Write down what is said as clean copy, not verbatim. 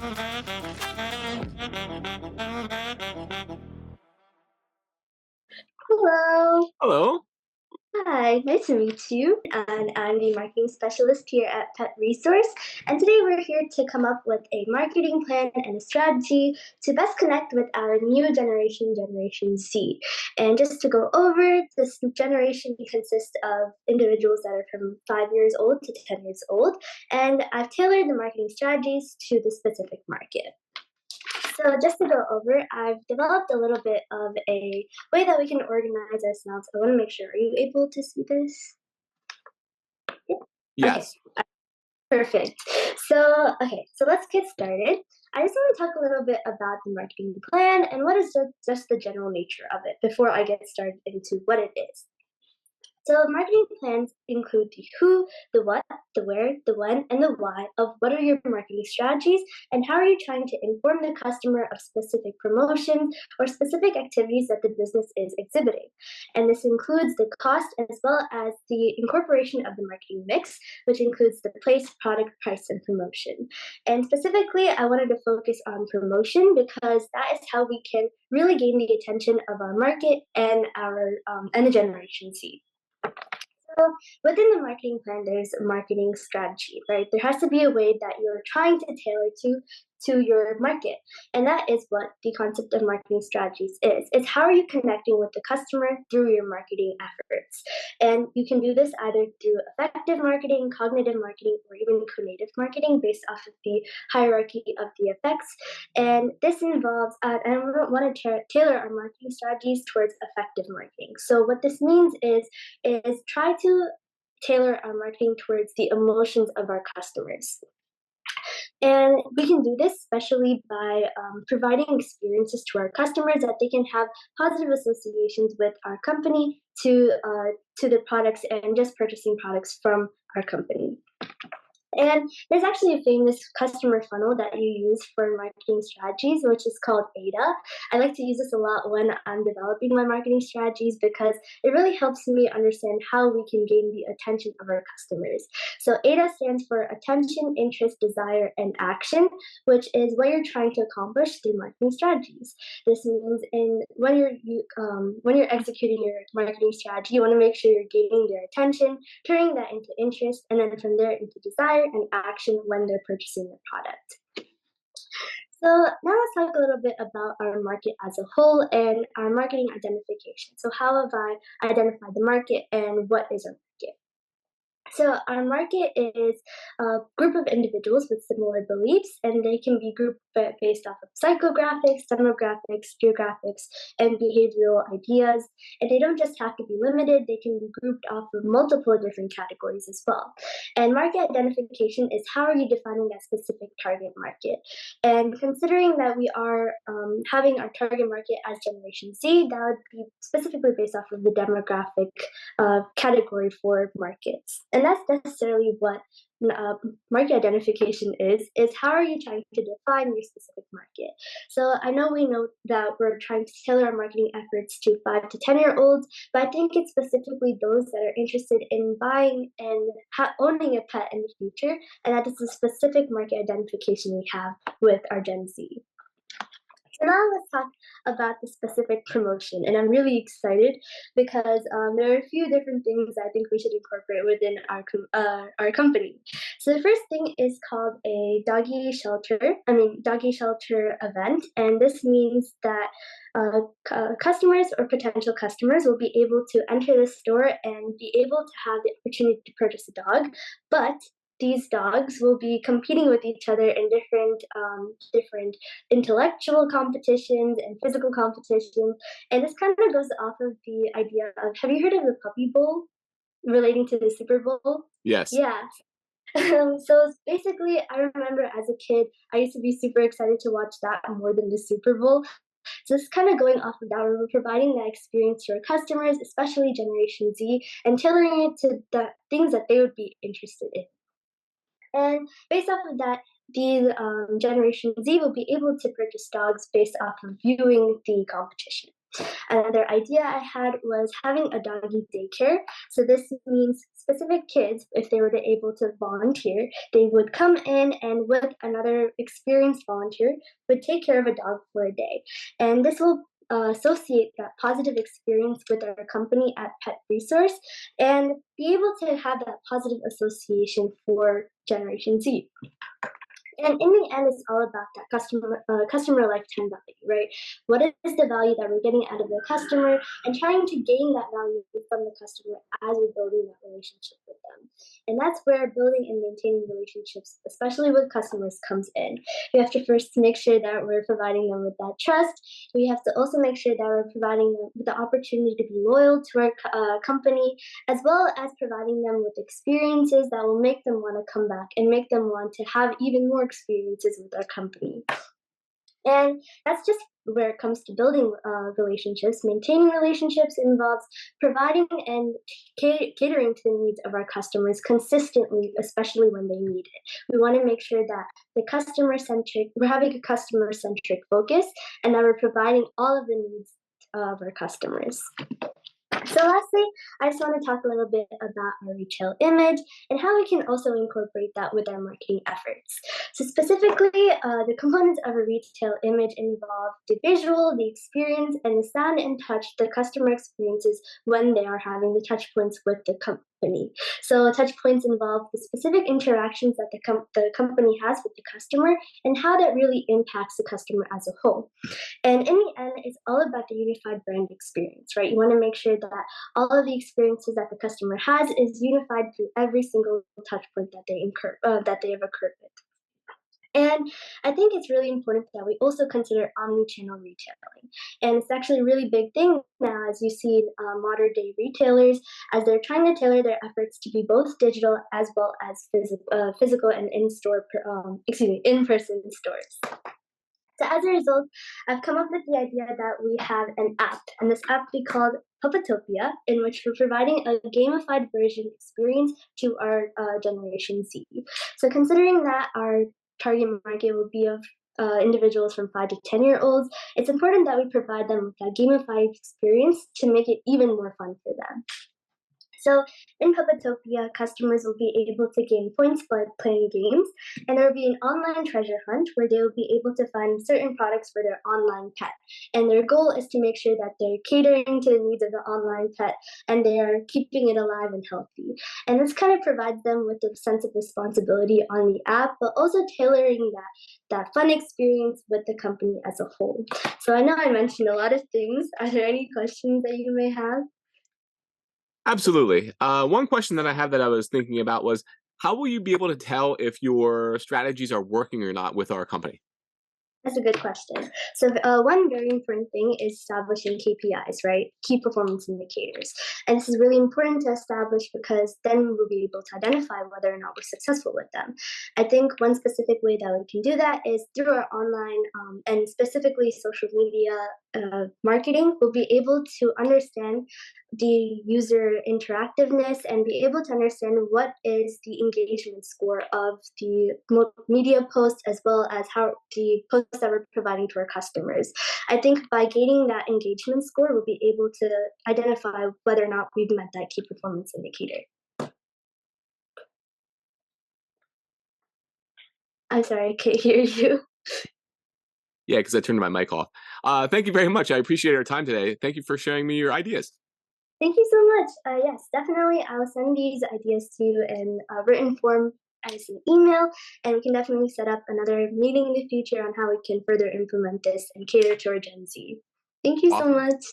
Hello. Hello. Hi, nice to meet you. And I'm the marketing specialist here at Pet Resource. And today we're here to come up with a marketing plan and a strategy to best connect with our new generation, Generation Z. And just to go over, this generation consists of individuals that are from 5 years old to 10 years old. And I've tailored the marketing strategies to the specific market. So just to go over, I've developed a little bit of a way that we can organize ourselves. I want to make sure. Are you able to see this? Okay, Yes. perfect. So let's get started. I just want to talk a little bit about the marketing plan and what is just the general nature of it before I get started into what it is. So marketing plans include the who, the what, the where, the when, and the why of what are your marketing strategies and how are you trying to inform the customer of specific promotions or specific activities that the business is exhibiting. And this includes the cost as well as the incorporation of the marketing mix, which includes the place, product, price, and promotion. And specifically, I wanted to focus on promotion because that is how we can really gain the attention of our market and our and the Generation Z. So within the marketing plan, there's a marketing strategy, right? There has to be a way that you're trying to tailor to your market. And that is what the concept of marketing strategies is. It's how are you connecting with the customer through your marketing efforts. And you can do this either through effective marketing, cognitive marketing, or even creative marketing based off of the hierarchy of the effects. And this involves, and we want to tailor our marketing strategies towards effective marketing. So what this means is try to tailor our marketing towards the emotions of our customers. And we can do this especially by providing experiences to our customers that they can have positive associations with our company to the products and just purchasing products from our company. And there's actually a famous customer funnel that you use for marketing strategies, which is called ADA. I like to use this a lot when I'm developing my marketing strategies because it really helps me understand how we can gain the attention of our customers. So ADA stands for attention, interest, desire, and action, which is what you're trying to accomplish through marketing strategies. This means when you're executing your marketing strategy, you want to make sure you're gaining their attention, turning that into interest, and then from there into desire and action when they're purchasing the product. So now let's talk a little bit about our market as a whole and our marketing identification. So how have I identified the market and what is our market? So our market is a group of individuals with similar beliefs, and they can be grouped based off of psychographics, demographics, geographics, and behavioral ideas. And they don't just have to be limited; they can be grouped off of multiple different categories as well. And market identification is how are you defining that specific target market? And considering that we are having our target market as Generation Z, that would be specifically based off of the demographic category for markets. And that's necessarily what market identification is how are you trying to define your specific market. So I know we know that we're trying to tailor our marketing efforts to 5 to 10-year-olds, but I think it's specifically those that are interested in buying and owning a pet in the future, and that is the specific market identification we have with our Gen Z. So now let's talk about the specific promotion, and I'm really excited because there are a few different things I think we should incorporate within our company. So the first thing is called a doggy shelter event, and this means that customers or potential customers will be able to enter the store and be able to have the opportunity to purchase a dog, but these dogs will be competing with each other in different intellectual competitions and physical competitions. And this kind of goes off of the idea of, have you heard of the Puppy Bowl relating to the Super Bowl? Yes. Yeah. So basically, I remember as a kid, I used to be super excited to watch that more than the Super Bowl. So it's kind of going off of that. We're providing that experience to our customers, especially Generation Z, and tailoring it to the things that they would be interested in. And based off of that, the Generation Z will be able to purchase dogs based off of viewing the competition. Another idea I had was having a doggy daycare. So this means specific kids, if they were able to volunteer, they would come in and with another experienced volunteer would take care of a dog for a day. And this will associate that positive experience with our company at Pet Resource and be able to have that positive association for Generation Z. And in the end, it's all about that customer lifetime value, right? What is the value that we're getting out of the customer, and trying to gain that value from the customer as we're building that relationship with them. And that's where building and maintaining relationships, especially with customers, comes in. We have to first make sure that we're providing them with that trust. We have to also make sure that we're providing them with the opportunity to be loyal to our company, as well as providing them with experiences that will make them want to come back and make them want to have even more experiences with our company. And that's just where it comes to building relationships. Maintaining relationships involves providing and catering to the needs of our customers consistently, especially when they need it. We want to make sure that we're having a customer-centric focus, and that we're providing all of the needs of our customers. So lastly, I just want to talk a little bit about our retail image and how we can also incorporate that with our marketing efforts. So specifically, the components of a retail image involve the visual, the experience, and the sound and touch the customer experiences when they are having the touch points with the company. So touch points involve the specific interactions that the company has with the customer and how that really impacts the customer as a whole. And in the end, it's all about the unified brand experience, right? You want to make sure that all of the experiences that the customer has is unified through every single touch point that they have occurred with. And I think it's really important that we also consider omni-channel retailing. And it's actually a really big thing now, as you see modern day retailers, as they're trying to tailor their efforts to be both digital as well as physical and in-person stores. So as a result, I've come up with the idea that we have an app, and this app we called Puppetopia, in which we're providing a gamified version experience to our Generation Z. So considering that our target market will be of individuals from 5 to 10-year-olds, it's important that we provide them with that gamified experience to make it even more fun for them. So in Puppetopia, customers will be able to gain points by playing games, and there will be an online treasure hunt where they will be able to find certain products for their online pet. And their goal is to make sure that they're catering to the needs of the online pet and they are keeping it alive and healthy. And this kind of provides them with a sense of responsibility on the app, but also tailoring that fun experience with the company as a whole. So I know I mentioned a lot of things. Are there any questions that you may have? Absolutely. One question that I have that I was thinking about was, how will you be able to tell if your strategies are working or not with our company? That's a good question. So one very important thing is establishing KPIs, right? Key performance indicators. And this is really important to establish because then we'll be able to identify whether or not we're successful with them. I think one specific way that we can do that is through our online and specifically social media marketing. We'll be able to understand the user interactiveness and be able to understand what is the engagement score of the media posts as well as how the posts that we're providing to our customers. I think by gaining that engagement score, we'll be able to identify whether or not we've met that key performance indicator. I'm sorry, I can't hear you. Yeah, because I turned my mic off. Thank you very much. I appreciate our time today. Thank you for sharing me your ideas. Thank you so much. Yes, definitely. I'll send these ideas to you in written form as an email, and we can definitely set up another meeting in the future on how we can further implement this and cater to our Gen Z. Thank you so Awesome. much.